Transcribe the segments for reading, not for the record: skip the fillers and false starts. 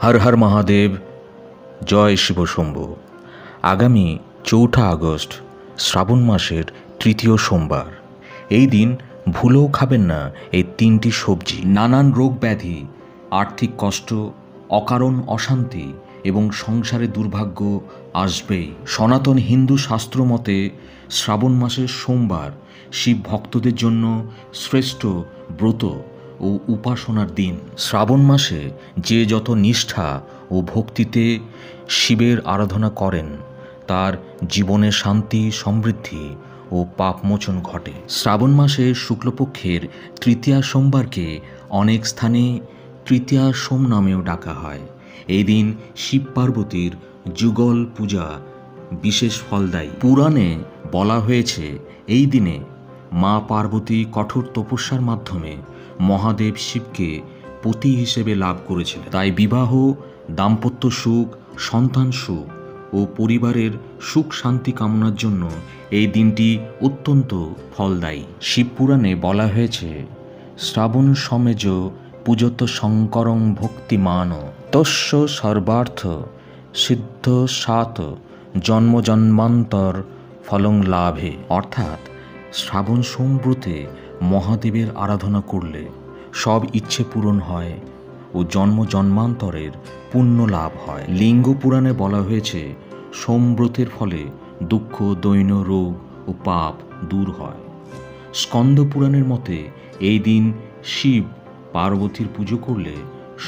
হর হর মহাদেব, জয় শিব শম্ভু। আগামী ৪ঠা আগস্ট শ্রাবণ মাসের তৃতীয় সোমবার। এই দিন ভুলেও খাবেন না এই ৩টি সবজি। নানান রোগ ব্যাধি, আর্থিক কষ্ট, অকারণ অশান্তি এবং সংসারে দুর্ভাগ্য আসবেই। সনাতন হিন্দু শাস্ত্র মতে শ্রাবণ মাসের সোমবার শিব ভক্তদের জন্য শ্রেষ্ঠ ব্রত ও উপাসনার দিন। শ্রাবণ মাসে যে যত নিষ্ঠা ও ভক্তিতে শিবের আরাধনা করেন তার জীবনে শান্তি, সমৃদ্ধি ও পাপমোচন ঘটে। শ্রাবণ মাসে শুক্লপক্ষের তৃতীয়া সোমবারকে অনেক স্থানে তৃতীয়া সোম নামেও ডাকা হয়। এই দিন শিব পার্বতীর যুগল পূজা বিশেষ ফলদায়ী। পুরাণে বলা হয়েছে এই দিনে মা পার্বতী কঠোর তপস্যার মাধ্যমে মহাদেব শিবকে পতি হিসেবে লাভ করেছিলেন। তাই বিবাহ, দাম্পত্য সুখ, সন্তান সুখ ও পরিবারের সুখ শান্তি কামনার জন্য এই দিনটি অত্যন্ত ফলদায়ী। শিবপুরাণে বলা হয়েছে, শ্রাবণ সমেজ পূজত শঙ্করং ভক্তিমান তস্য সর্বার্থ সিদ্ধ সাত জন্ম জন্মান্তর ফলং লাভে। অর্থাৎ শ্রাবণ সোমব্রতে মহাদেবের আরাধনা করলে সব ইচ্ছে পূরণ হয় ও জন্ম জন্মান্তরের পুণ্য লাভ হয়। লিঙ্গ পুরাণে বলা হয়েছে, সোমব্রতের ফলে দুঃখ, দৈন্য, রোগ ও পাপ দূর হয়। স্কন্দ পুরাণের মতে এই দিন শিব পার্বতীর পুজো করলে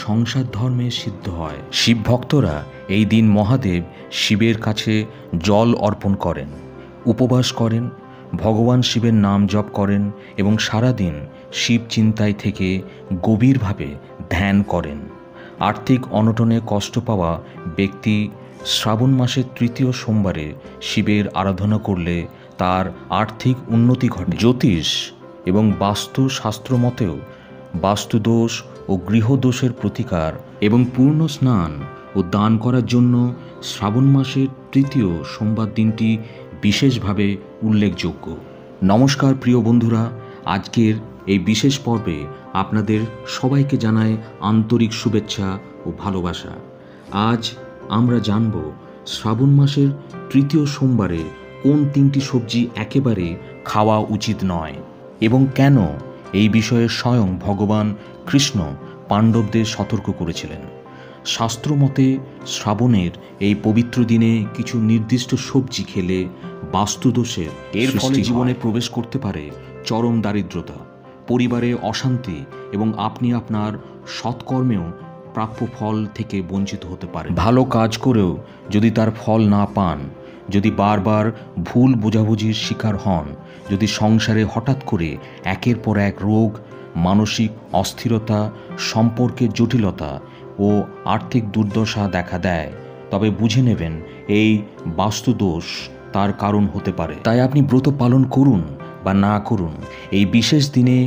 সংসার ধর্মে সিদ্ধ হয়। শিব ভক্তরা এই দিন মহাদেব শিবের কাছে জল অর্পণ করেন, উপবাস করেন, ভগবান শিবের নাম জপ করেন এবং সারাদিন শিব চিন্তায় থেকে গভীরভাবে ধ্যান করেন। আর্থিক অনটনে কষ্ট পাওয়া ব্যক্তি শ্রাবণ মাসের তৃতীয় সোমবারে শিবের আরাধনা করলে তার আর্থিক উন্নতি ঘটে। জ্যোতিষ এবং বাস্তুশাস্ত্র মতেও বাস্তুদোষ ও গৃহদোষের প্রতিকার এবং পূর্ণ স্নান ও দান করার জন্য শ্রাবণ মাসের তৃতীয় সোমবার দিনটি বিশেষভাবে উল্লেখযোগ্য। নমস্কার প্রিয় বন্ধুরা, আজকের এই বিশেষ পর্বে আপনাদের সবাইকে জানায় আন্তরিক শুভেচ্ছা ও ভালোবাসা। আজ আমরা জানব শ্রাবণ মাসের তৃতীয় সোমবারে কোন 3টি সবজি একেবারে খাওয়া উচিত নয় এবং কেন এই বিষয়ে স্বয়ং ভগবান কৃষ্ণ পাণ্ডবদের সতর্ক করেছিলেন। শাস্ত্র মতে শ্রাবণের এই পবিত্র দিনে কিছু নির্দিষ্ট সবজি খেলে বাস্তুদোষের এর ফলে জীবনে প্রবেশ করতে পারে চরম দারিদ্রতা, পরিবারে অশান্তি এবং আপনি আপনার সৎকর্মেও প্রাপ্য ফল থেকে বঞ্চিত হতে পারে। ভালো কাজ করেও যদি তার ফল না পান, যদি বারবার ভুল বোঝাবুঝির শিকার হন, যদি সংসারে হঠাৎ করে একের পর এক রোগ, মানসিক অস্থিরতা, সম্পর্কের জটিলতা ও আর্থিক দুর্দশা দেখা দেয়, তবে বুঝে নেবেন এই বাস্তুদোষ তার কারণ হতে পারে। তাই আপনি ব্রত পালন করুন বা না করুন, এই বিশেষ দিনে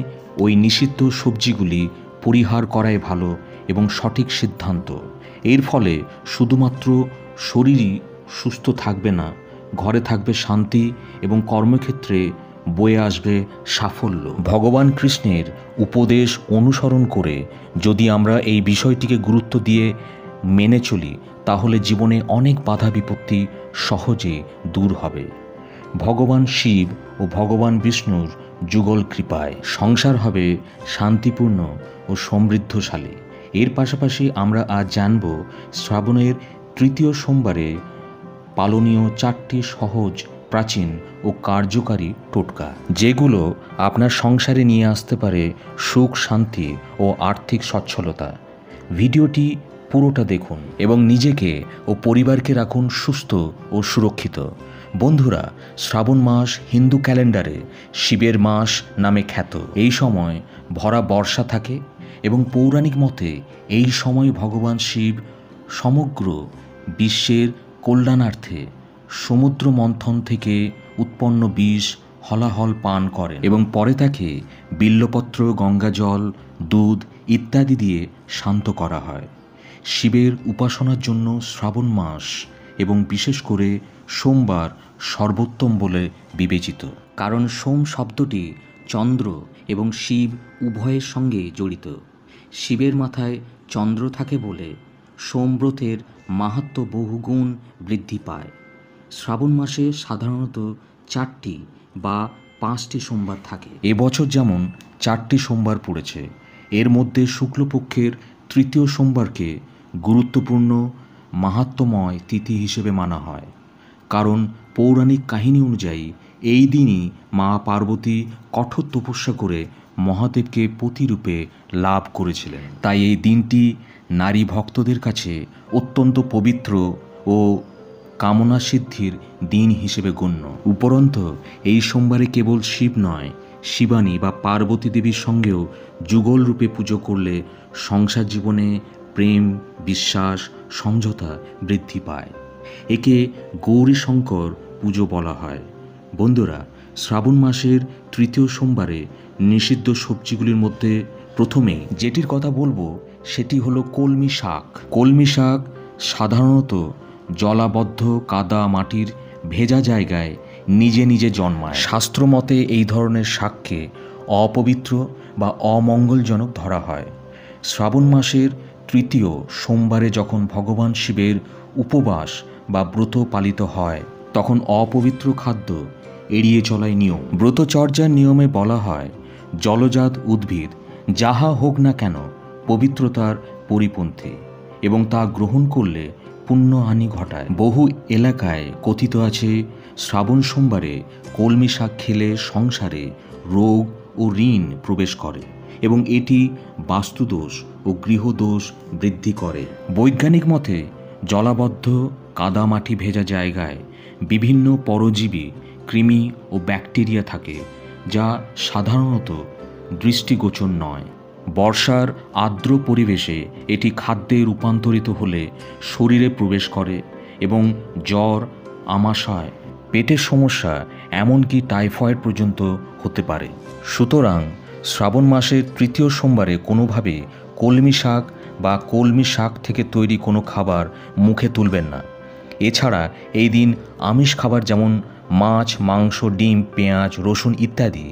ওই নিষিদ্ধ সবজিগুলি পরিহার করাই ভালো এবং সঠিক সিদ্ধান্ত। এর ফলে শুধুমাত্র শরীরই সুস্থ থাকবে না, ঘরে থাকবে শান্তি এবং কর্মক্ষেত্রে বয়ে আসবে সাফল্য। ভগবান কৃষ্ণের উপদেশ অনুসরণ করে যদি আমরা এই বিষয়টিকে গুরুত্ব দিয়ে মেনে চলি, তাহলে জীবনে অনেক বাধা বিপত্তি সহজে দূর হবে। ভগবান শিব ও ভগবান বিষ্ণুর যুগল কৃপায় সংসার হবে শান্তিপূর্ণ ও সমৃদ্ধশালী। এর পাশাপাশি আমরা আজ জানব শ্রাবণের তৃতীয় সোমবারে পালনীয় 4টি সহজ, প্রাচীন ও কার্যকারী টোটকা, যেগুলো আপনার সংসারে নিয়ে আসতে পারে সুখ, শান্তি ও আর্থিক সচ্ছলতা। ভিডিওটি পুরোটা দেখুন এবং নিজেকে ও পরিবারকে রাখুন সুস্থ ও সুরক্ষিত। বন্ধুরা, শ্রাবণ মাস হিন্দু ক্যালেন্ডারে শিবের মাস নামে খ্যাত। এই সময় ভরা বর্ষা থাকে এবং পৌরাণিক মতে এই সময় ভগবান শিব সমগ্র বিশ্বের কল্যাণার্থে সমুদ্র মন্থন থেকে উৎপন্ন বিষ হলাহল পান করেন এবং পরে তাকে বিল্বপত্র, গঙ্গাজল, দুধ ইত্যাদি দিয়ে শান্ত করা হয়। শিবের উপাসনার জন্য শ্রাবণ মাস এবং বিশেষ করে সোমবার সর্বোত্তম বলে বিবেচিত, কারণ সোম শব্দটি চন্দ্র এবং শিব উভয়ের সঙ্গে জড়িত। শিবের মাথায় চন্দ্র থাকে বলে সোমব্রতের মাহাত্ম্য বহুগুণ বৃদ্ধি পায়। শ্রাবণ মাসে সাধারণত 4টি বা 5টি সোমবার থাকে। এবছর যেমন 4টি সোমবার পড়েছে, এর মধ্যে শুক্লপক্ষের তৃতীয় সোমবারকে গুরুত্বপূর্ণ মাহাত্ম্যময় তিথি হিসেবে মানা হয়, কারণ পৌরাণিক কাহিনী অনুযায়ী এই দিনই মা পার্বতী কঠোর তপস্যা করে মহাদেবকে পতিরূপে লাভ করেছিলেন। তাই এই দিনটি নারী ভক্তদের কাছে অত্যন্ত পবিত্র ও কামনা সিদ্ধির দিন হিসেবে গণ্য। উপরন্তু এই সোমবারে কেবল শিব নয়, শিবানী বা পার্বতী দেবীর সঙ্গেও যুগল রূপে পুজো করলে সংসার জীবনে প্রেম, বিশ্বাস, সমঝোতা বৃদ্ধি পায়। একে গৌরী শঙ্কর পুজো বলা হয়। বন্ধুরা, শ্রাবণ মাসের তৃতীয় সোমবারে নিষিদ্ধ সবজিগুলির মধ্যে প্রথমে যেটির কথা বলবো সেটি হলো কলমি শাক। কলমি শাক সাধারণত জলাবদ্ধ কাদা মাটির ভেজা জায়গায় নিজে নিজে জন্মায়। শাস্ত্রমতে এই ধরনের শাককে অপবিত্র বা অমঙ্গলজনক ধরা হয়। শ্রাবণ মাসের তৃতীয় সোমবারে যখন ভগবান শিবের উপবাস বা ব্রত পালিত হয়, তখন অপবিত্র খাদ্য এড়িয়ে চলাই নিয়ম। ব্রতচর্যার নিয়মে বলা হয়, জলজাত উদ্ভিদ যাহা হোক না কেন পবিত্রতার পরিপন্থী এবং তা গ্রহণ করলে পুণ্যহানি ঘটায়। বহু এলাকায় কথিত আছে, শ্রাবণ সোমবারে কলমি শাক খেলে সংসারে রোগ ও ঋণ প্রবেশ করে এবং এটি বাস্তুদোষ ও গৃহদোষ বৃদ্ধি করে। বৈজ্ঞানিক মতে জলাবদ্ধ কাদামাটি ভেজা জায়গায় বিভিন্ন পরজীবী, কৃমি ও ব্যাকটেরিয়া থাকে, যা সাধারণত দৃষ্টিগোচর নয়। বর্ষার আর্দ্র পরিবেশে এটি খাদ্যে রূপান্তরিত হলে শরীরে প্রবেশ করে এবং জ্বর, আমাশয়, পেটের সমস্যা, এমনকি টাইফয়েড পর্যন্ত হতে পারে। সুতরাং শ্রাবণ মাসের তৃতীয় সোমবারে কোনোভাবে কলমি শাক বা কলমি শাক থেকে তৈরি কোনো খাবার মুখে তুলবেন না। এছাড়া এই দিন আমিষ খাবার যেমন মাছ, মাংস, ডিম, পেঁয়াজ, রসুন ইত্যাদি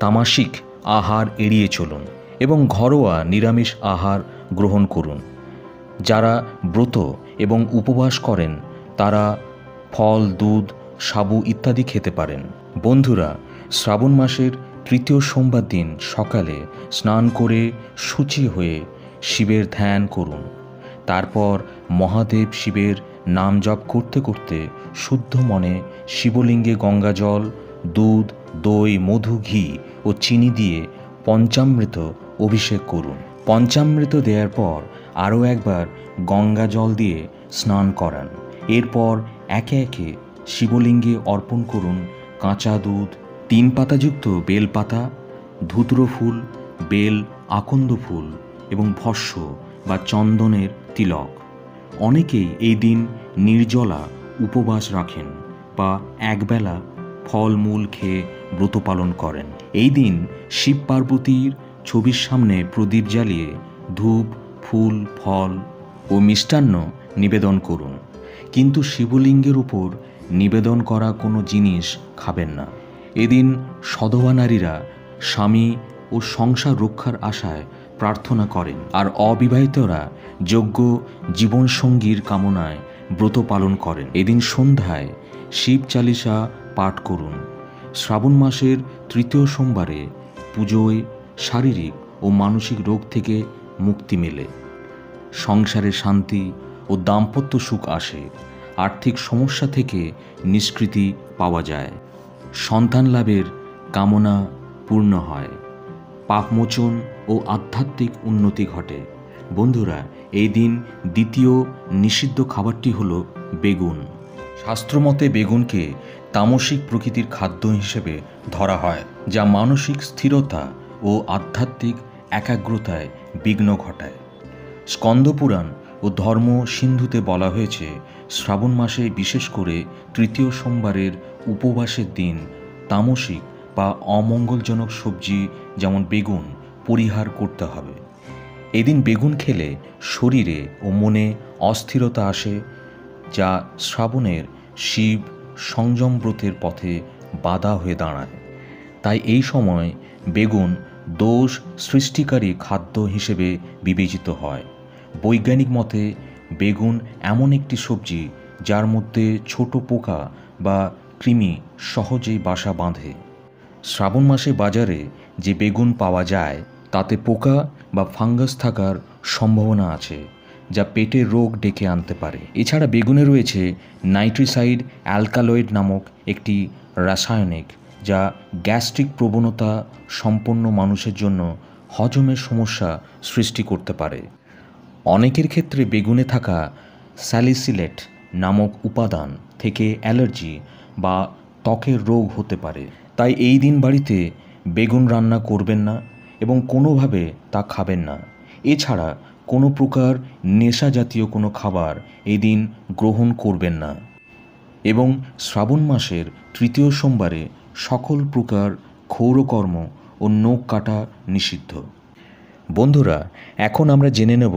তামাসিক আহার এড়িয়ে চলুন এবং ঘরোয়া নিরামিষ আহার গ্রহণ করুন। যারা ব্রত এবং উপবাস করেন তারা ফল, দুধ, সাবু ইত্যাদি খেতে পারেন। বন্ধুরা, শ্রাবণ মাসের তৃতীয় সোমবার দিন সকালে স্নান করে শুচি হয়ে শিবের ধ্যান করুন। তারপর মহাদেব শিবের নাম জপ করতে করতে শুদ্ধ মনে শিবলিঙ্গে গঙ্গাজল, দুধ, দই, মধু, ঘি ও চিনি দিয়ে পঞ্চামৃত অভিষেক করুন। পঞ্চামৃত দেওয়ার পর আরও একবার গঙ্গা জল দিয়ে স্নান করান। এরপর একে একে শিবলিঙ্গে অর্পণ করুন কাঁচা দুধ, 3 পাতাযুক্ত বেলপাতা, ধুতরো ফুল, বেল, আকন্দ ফুল এবং ভস্য বা চন্দনের তিলক। অনেকেই এই দিন নির্জলা উপবাস রাখেন বা একবেলা ফলমূল খেয়ে ব্রত পালন করেন। এই দিন শিব পার্বতীর ছবির সামনে প্রদীপ জ্বালিয়ে ধূপ, ফুল, ফল ও মিষ্টান্ন নিবেদন করুন, কিন্তু শিবলিঙ্গের উপর নিবেদন করা কোনো জিনিস খাবেন না। এদিন সধবা নারীরা স্বামী ও সংসার রক্ষার আশায় প্রার্থনা করেন, আর অবিবাহিতরা যোগ্য জীবনসঙ্গীর কামনায় ব্রত পালন করেন। এদিন সন্ধ্যায় শিব চালিসা পাঠ করুন। শ্রাবণ মাসের তৃতীয় সোমবারে পুজোয় শারীরিক ও মানসিক রোগ থেকে মুক্তি মেলে, সংসারে শান্তি ও দাম্পত্য সুখ আসে, আর্থিক সমস্যা থেকে নিষ্কৃতি পাওয়া যায়, সন্তান লাভের কামনা পূর্ণ হয়, পাপমোচন ও আধ্যাত্মিক উন্নতি ঘটে। বন্ধুরা, এই দিন দ্বিতীয় নিষিদ্ধ খাবারটি হলো বেগুন। শাস্ত্রমতে বেগুনকে তামসিক প্রকৃতির খাদ্য হিসেবে ধরা হয়, যা মানসিক স্থিরতা ও আধ্যাত্মিক একাগ্রতায় বিঘ্ন ঘটায়। স্কন্দপুরাণ ও ধর্ম সিন্ধুতে বলা হয়েছে, শ্রাবণ মাসে বিশেষ করে তৃতীয় সোমবারের উপবাসের দিন তামসিক বা অমঙ্গলজনক সবজি যেমন বেগুন পরিহার করতে হবে। এদিন বেগুন খেলে শরীরে ও মনে অস্থিরতা আসে, যা শ্রাবণের শিব সংযম ব্রতের পথে বাধা হয়ে দাঁড়ায়। তাই এই সময় বেগুন দোষ সৃষ্টিকারী খাদ্য হিসেবে বিবেচিত হয়। বৈজ্ঞানিক মতে বেগুন এমন একটি সবজি যার মধ্যে ছোট পোকা বা কৃমি সহজেই বাসা বাঁধে। শ্রাবণ মাসে বাজারে যে বেগুন পাওয়া যায় তাতে পোকা বা ফাঙ্গাস থাকার সম্ভাবনা আছে, যা পেটের রোগ ডেকে আনতে পারে। এছাড়া বেগুনে রয়েছে নাইট্রিসাইড অ্যালকালয়েড নামক একটি রাসায়নিক, যা গ্যাস্ট্রিক প্রবণতা সম্পন্ন মানুষের জন্য হজমের সমস্যা সৃষ্টি করতে পারে। অনেকের ক্ষেত্রে বেগুনে থাকা স্যালিসিলেট নামক উপাদান থেকে অ্যালার্জি বা ত্বকের রোগ হতে পারে। তাই এই দিন বাড়িতে বেগুন রান্না করবেন না এবং কোনোভাবে তা খাবেন না। এছাড়া কোনো প্রকার নেশা জাতীয় কোনো খাবার এই দিন গ্রহণ করবেন না এবং শ্রাবণ মাসের তৃতীয় সোমবারে সকল প্রকার ক্ষৌরকর্ম ও নখ কাটা নিষিদ্ধ। বন্ধুরা, এখন আমরা জেনে নেব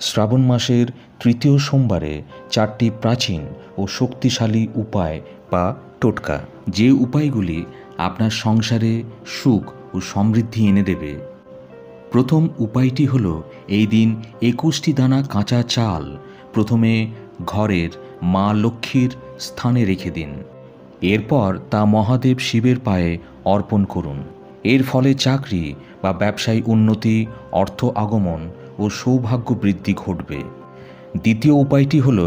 শ্রাবণ মাসের তৃতীয় সোমবারে 4টি প্রাচীন ও শক্তিশালী উপায় বা টোটকা, যে উপায়গুলি আপনার সংসারে সুখ ও সমৃদ্ধি এনে দেবে। প্রথম উপায়টি হল এই দিন 21টি দানা কাঁচা চাল প্রথমে ঘরের মা লক্ষ্মীর স্থানে রেখে দিন। এরপর তা মহাদেব শিবের পায়ে অর্পণ করুন। এর ফলে চাকরি বা ব্যবসায় উন্নতি, অর্থ আগমন ও সৌভাগ্য বৃদ্ধি ঘটবে। দ্বিতীয় উপায়টি হল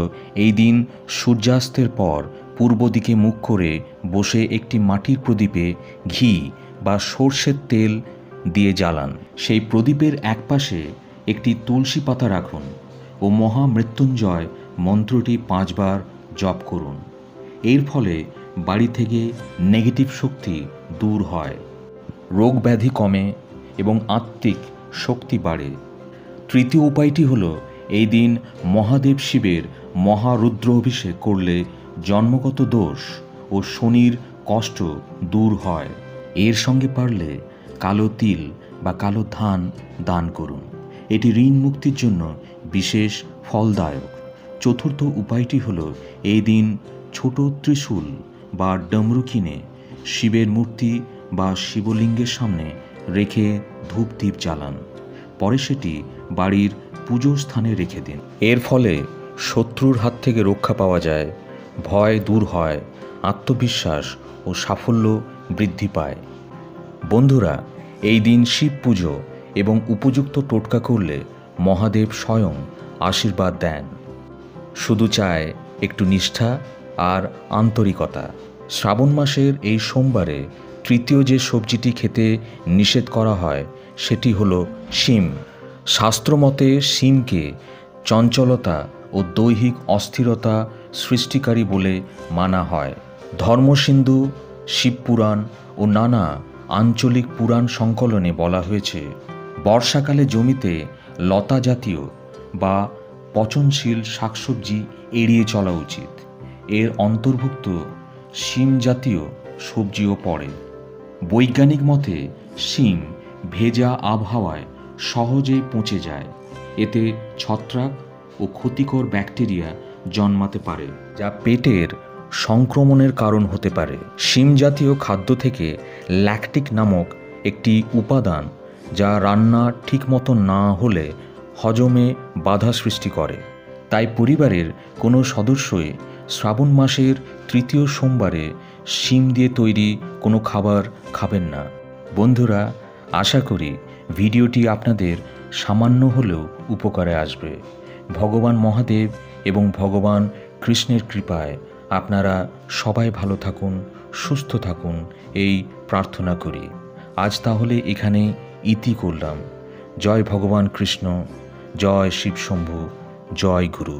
এই দিন সূর্যাস্তের পর পূর্ব দিকে মুখ করে বসে একটি মাটির প্রদীপে ঘি বা সর্ষের তেল দিয়ে জ্বালান। সেই প্রদীপের একপাশে একটি তুলসী পাতা রাখুন ও মহামৃত্যুঞ্জয় মন্ত্রটি 5 বার জপ করুন। এর ফলে বাড়ি থেকে নেগেটিভ শক্তি দূর হয়, রোগ ব্যাধি কমে এবং আত্মিক শক্তি বাড়ে। তৃতীয় উপায়টি হল এই দিন মহাদেব শিবের মহারুদ্র অভিষেক করলে জন্মগত দোষ ও শনির কষ্ট দূর হয়। এর সঙ্গে পারলে কালো তিল বা কালো ধান দান করুন। এটি ঋণ মুক্তির জন্য বিশেষ ফলদায়ক। চতুর্থ উপায়টি হল এই দিন ছোট ত্রিশূল বা ডমরু কিনে শিবের মূর্তি বা শিবলিঙ্গের সামনে রেখে ধূপ দ্বীপ জ্বালান। পরে সেটি বাড়ির পুজো স্থানে রেখে দিন। এর ফলে শত্রুর হাত থেকে রক্ষা পাওয়া যায়, ভয় দূর হয়, আত্মবিশ্বাস ও সাফল্য বৃদ্ধি পায়। বন্ধুরা, এই দিন শিব পুজো এবং উপযুক্ত টোটকা করলে মহাদেব স্বয়ং আশীর্বাদ দেন। শুধু চায় একটু নিষ্ঠা আর আন্তরিকতা। শ্রাবণ মাসের এই সোমবারে তৃতীয় যে সবজিটি খেতে নিষেধ করা হয় সেটি হলো শিম। শাস্ত্রমতে শিমকে চঞ্চলতা ও দৈহিক অস্থিরতা সৃষ্টিকারী বলে মানা হয়। ধর্মসিন্ধু, শিবপুরাণ ও নানা আঞ্চলিক পুরাণ সংকলনে বলা হয়েছে, বর্ষাকালে জমিতে লতা জাতীয় বা পচনশীল শাকসবজি এড়িয়ে চলা উচিত। এর অন্তর্ভুক্ত শিম জাতীয় সবজিও পড়ে। বৈজ্ঞানিক মতে শিম ভেজা আবহাওয়ায় সহজেই পচে যায়। এতে ছত্রাক ও ক্ষতিকর ব্যাকটেরিয়া জন্মাতে পারে, যা পেটের সংক্রমণের কারণ হতে পারে। শিম জাতীয় খাদ্য থেকে ল্যাকটিক নামক একটি উপাদান, যা রান্না ঠিকমতো না হলে হজমে বাধা সৃষ্টি করে। তাই পরিবারের কোনো সদস্যই শ্রাবণ মাসের তৃতীয় সোমবারে শিম দিয়ে তৈরি কোনো খাবার খাবেন না। বন্ধুরা, আশা করি ভিডিওটি আপনাদের সামান্য হলেও উপকারে আসবে। ভগবান মহাদেব এবং ভগবান কৃষ্ণের কৃপায় আপনারা সবাই ভালো থাকুন, সুস্থ থাকুন, এই প্রার্থনা করি। আজ তাহলে এখানে ইতি করলাম। জয় ভগবান কৃষ্ণ, জয় শিব শম্ভু, জয় গুরু।